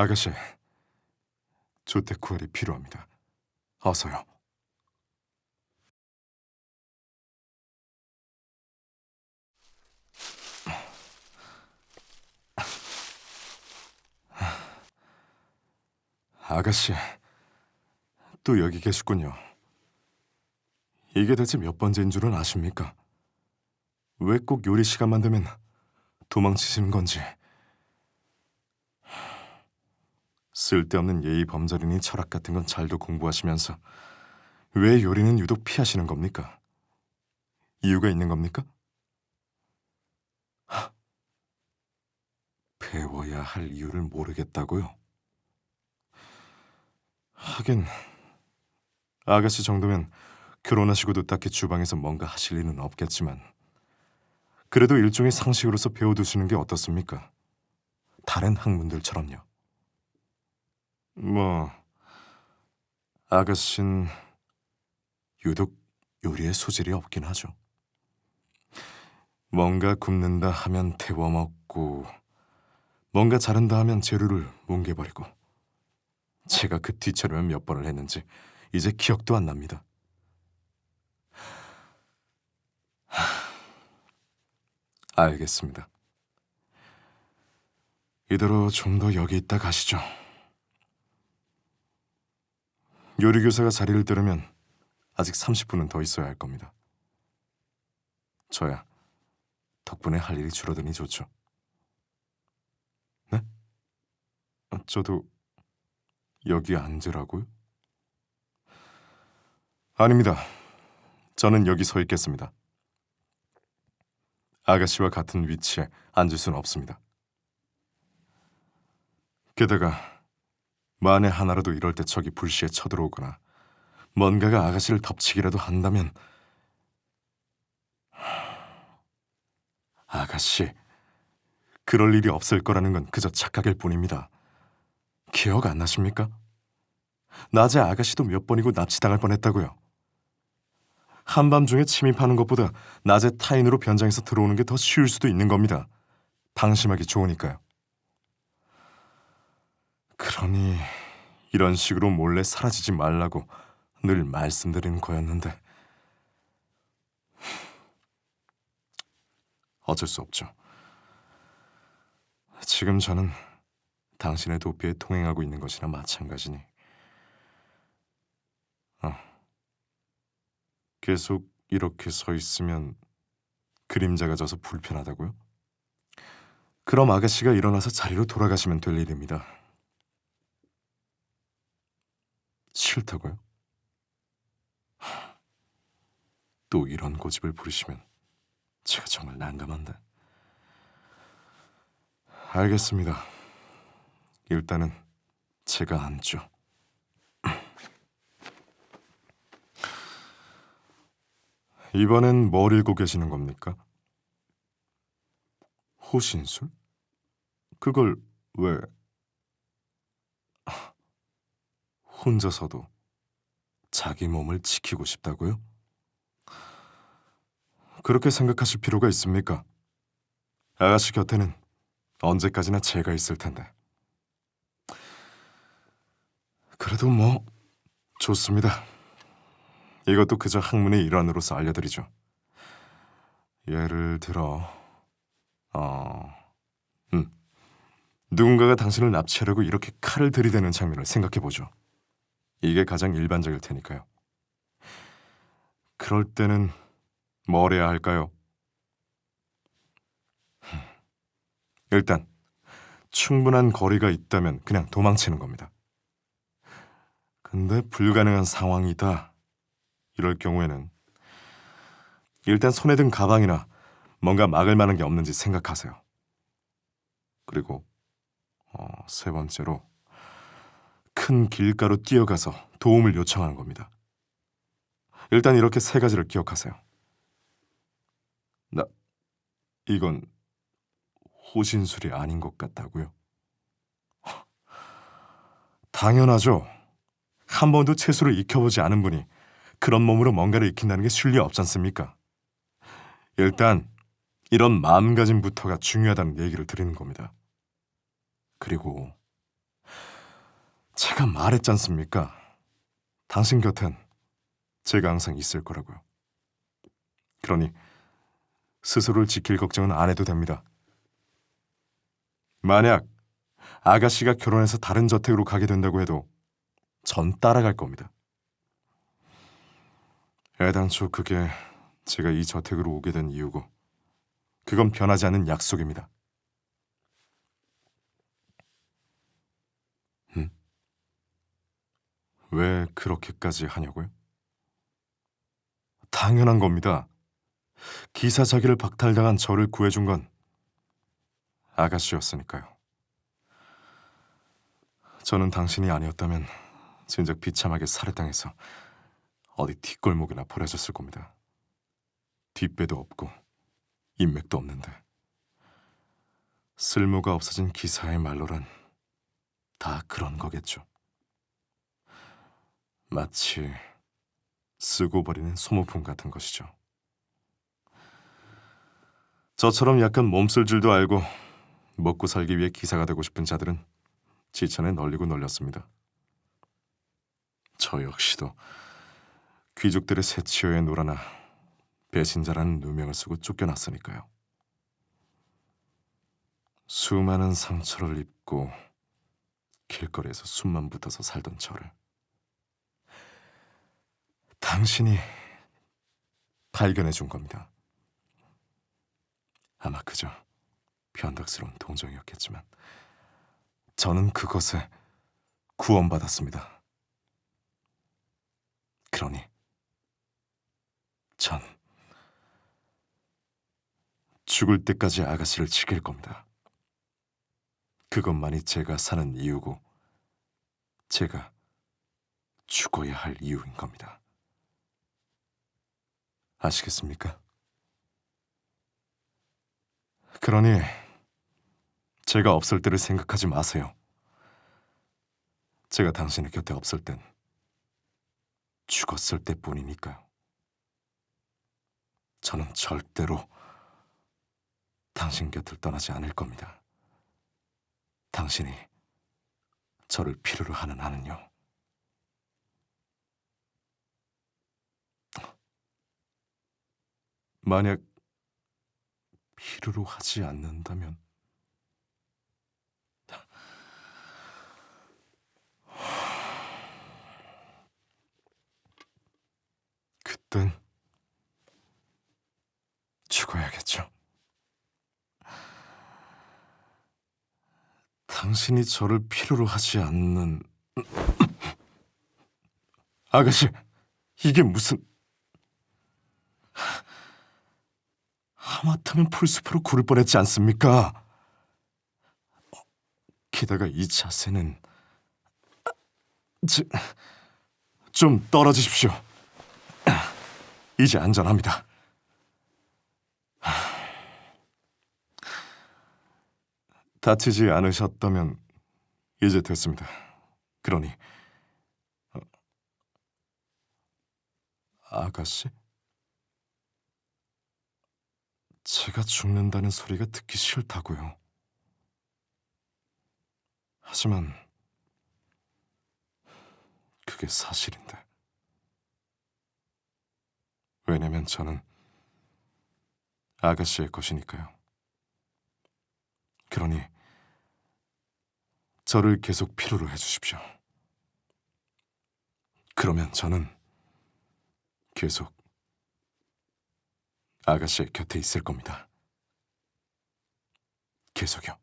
아가씨, 조태쿠알이 필요합니다. 어서요. 아가씨, 또 여기 계시군요. 이게 대체 몇 번째인 줄은 아십니까? 왜 꼭 요리 시간만 되면 도망치시는 건지. 쓸데없는 예의 범절이니 철학 같은 건 잘도 공부하시면서 왜 요리는 유독 피하시는 겁니까? 이유가 있는 겁니까? 배워야 할 이유를 모르겠다고요? 하긴 아가씨 정도면 결혼하시고도 딱히 주방에서 뭔가 하실 일은 없겠지만 그래도 일종의 상식으로서 배워두시는 게 어떻습니까? 다른 학문들처럼요. 뭐 아가씨는 유독 요리에 소질이 없긴 하죠. 뭔가 굽는다 하면 태워 먹고 뭔가 자른다 하면 재료를 뭉개버리고 제가 그 뒤처리만 몇 번을 했는지 이제 기억도 안 납니다. 알겠습니다. 이대로 좀 더 여기 있다 가시죠. 요리교사가 자리를 뜨려면 아직 30분은 더 있어야 할 겁니다. 저야 덕분에 할 일이 줄어드니 좋죠. 네? 저도 여기 앉으라고요? 아닙니다. 저는 여기 서 있겠습니다. 아가씨와 같은 위치에 앉을 수는 없습니다. 게다가 만에 하나라도 이럴 때 적이 불시에 쳐들어오거나 뭔가가 아가씨를 덮치기라도 한다면 아가씨, 그럴 일이 없을 거라는 건 그저 착각일 뿐입니다. 기억 안 나십니까? 낮에 아가씨도 몇 번이고 납치당할 뻔했다고요. 한밤중에 침입하는 것보다 낮에 타인으로 변장해서 들어오는 게 더 쉬울 수도 있는 겁니다. 방심하기 좋으니까요. 그러니 이런 식으로 몰래 사라지지 말라고 늘 말씀드리는 거였는데 어쩔 수 없죠. 지금 저는 당신의 도피에 동행하고 있는 것이나 마찬가지니 계속 이렇게 서 있으면 그림자가 져서 불편하다고요? 그럼 아가씨가 일어나서 자리로 돌아가시면 될 일입니다. 싫다고요? 또 이런 고집을 부리시면 제가 정말 난감한데. 알겠습니다. 일단은 제가 앉죠. 이번엔 뭘 읽고 계시는 겁니까? 호신술? 그걸 왜 혼자서도 자기 몸을 지키고 싶다고요? 그렇게 생각하실 필요가 있습니까? 아가씨 곁에는 언제까지나 제가 있을 텐데. 그래도 뭐 좋습니다. 이것도 그저 학문의 일환으로서 알려드리죠. 예를 들어 어... 누군가가 당신을 납치하려고 이렇게 칼을 들이대는 장면을 생각해보죠. 이게 가장 일반적일 테니까요. 그럴 때는 뭘 해야 할까요? 일단 충분한 거리가 있다면 그냥 도망치는 겁니다. 근데 불가능한 상황이다. 이럴 경우에는 일단 손에 든 가방이나 뭔가 막을 만한 게 없는지 생각하세요. 그리고 세 번째로 큰 길가로 뛰어가서 도움을 요청하는 겁니다. 일단 이렇게 세 가지를 기억하세요. 이건 호신술이 아닌 것 같다고요? 당연하죠. 한 번도 채술을 익혀보지 않은 분이 그런 몸으로 뭔가를 익힌다는 게 쉽리 없지 않습니까? 일단 이런 마음가짐부터가 중요하다는 얘기를 드리는 겁니다. 그리고 제가 말했지 않습니까? 당신 곁엔 제가 항상 있을 거라고요. 그러니 스스로를 지킬 걱정은 안 해도 됩니다. 만약 아가씨가 결혼해서 다른 저택으로 가게 된다고 해도 전 따라갈 겁니다. 애당초 그게 제가 이 저택으로 오게 된 이유고 그건 변하지 않는 약속입니다. 왜 그렇게까지 하냐고요? 당연한 겁니다. 기사 자기를 박탈당한 저를 구해준 건 아가씨였으니까요. 저는 당신이 아니었다면 진작 비참하게 살해당해서 어디 뒷골목이나 버려졌을 겁니다. 뒷배도 없고 인맥도 없는데 쓸모가 없어진 기사의 말로란 다 그런 거겠죠. 마치 쓰고 버리는 소모품 같은 것이죠. 저처럼 약간 몸쓸 줄도 알고 먹고 살기 위해 기사가 되고 싶은 자들은 지천에 널리고 널렸습니다. 저 역시도 귀족들의 새치어에 놀아나 배신자라는 누명을 쓰고 쫓겨났으니까요. 수많은 상처를 입고 길거리에서 숨만 붙어서 살던 저를 당신이 발견해 준 겁니다. 아마 그저 변덕스러운 동정이었겠지만 저는 그것에 구원받았습니다. 그러니 전 죽을 때까지 아가씨를 지킬 겁니다. 그것만이 제가 사는 이유고 제가 죽어야 할 이유인 겁니다. 아시겠습니까? 그러니 제가 없을 때를 생각하지 마세요. 제가 당신의 곁에 없을 땐 죽었을 때뿐이니까요. 저는 절대로 당신 곁을 떠나지 않을 겁니다. 당신이 저를 필요로 하는 한은요. 만약 필요로 하지 않는다면 그땐 죽어야겠죠. 당신이 저를 필요로 하지 않는 아가씨, 이게 무슨 하마터면 풀숲으로 구를 뻔했지 않습니까? 게다가 이 자세는 좀 떨어지십시오. 이제 안전합니다. 다치지 않으셨다면 이제 됐습니다. 그러니 아가씨? 제가 죽는다는 소리가 듣기 싫다고요. 하지만 그게 사실인데. 왜냐면 저는 아가씨의 것이니까요. 그러니 저를 계속 필요로 해주십시오. 그러면 저는 계속 아가씨의 곁에 있을 겁니다. 계속요.